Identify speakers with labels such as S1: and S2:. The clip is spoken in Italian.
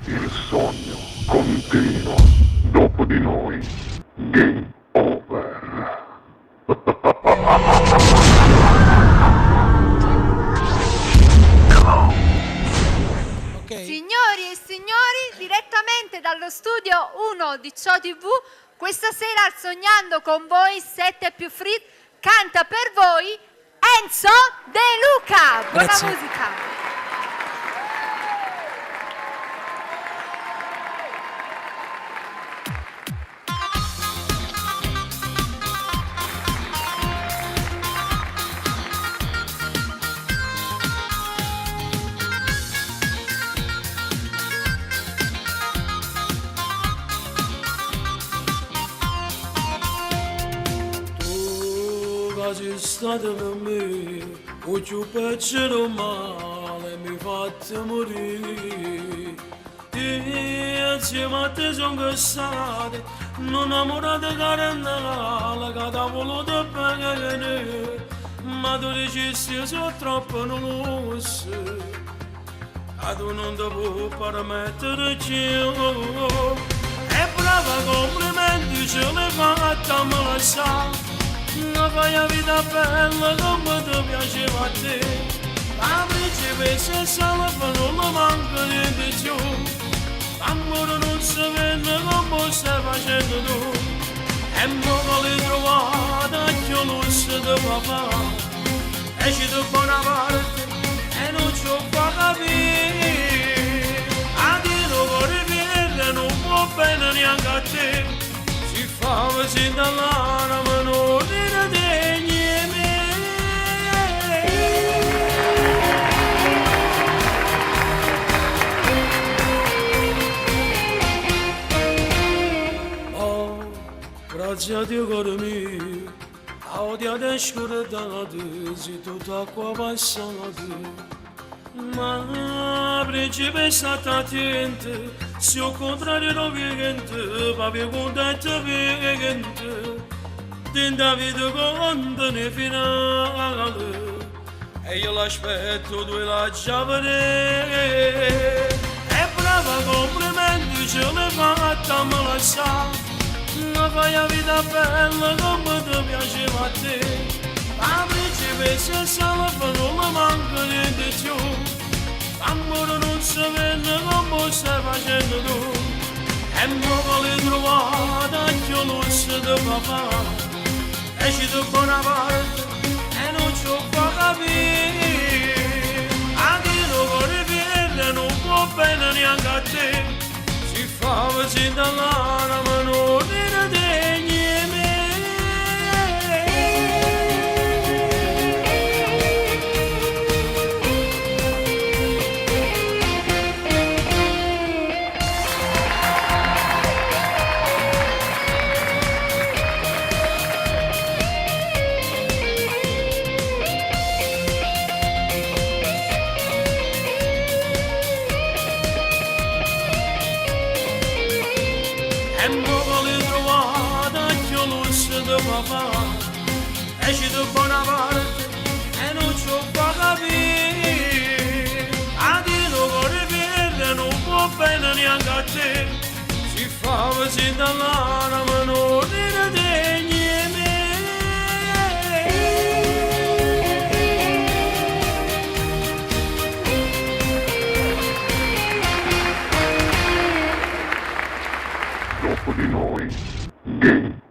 S1: Il sogno continua. Dopo di noi. Game over.
S2: Signori e signori, direttamente dallo studio 1 di Ciò TV, questa sera al Sognando con voi 7 più Free canta per voi Enzo De Luca. Buona
S3: Grazie.
S2: musica.
S3: Sei stato per me, o più piacere male mi fate morire. E insieme a te sono cassato, non amorate carnale, che ti voluto bene, ma tu dicesti sono troppo noioso, e tu non ti puoi permettere più. E brava, complimenti, ce l'hai fatta, me la sa. Non fai la vita bella come ti piaceva a te. La principessa e salva non mi manca niente più. L'amore non si vede come stai facendo tu. E non l'hai trovata che lusso di papà. Esci da buona parte e non ci fa capire. A te non vuole bene, non può bene neanche a te. Si fa così dall'anima, non dire degne me. Oh, grazie a Dio cuore mio, a odia te scordate, si tutta acqua passata. Ma principessa attenti, se al contrario non viente, papi contento viente, tenta vita conta ne finale, e io l'aspetto tu la giovane. E brava, complimenti, ce l'hai fatta, me la sa, non fai la vita bella come ti piaceva a te. La principessa e salva non mi manca niente più. L'amore non si vede come stai facendo tu. E non l'hai trovata che lusso di papà. Esci da buona parte e non ci fa capire. A chi non vuole bene non può bene neanche a te. Si fa così dall'anima, non dire degne me. E non l'hai trovata che lusso di papà. Esci da buona parte e non ci fa capire. A te non vuole bene, non può bene neanche a te. Si fa così dall'anima, non dire degne me.
S1: Dopo di noi. Game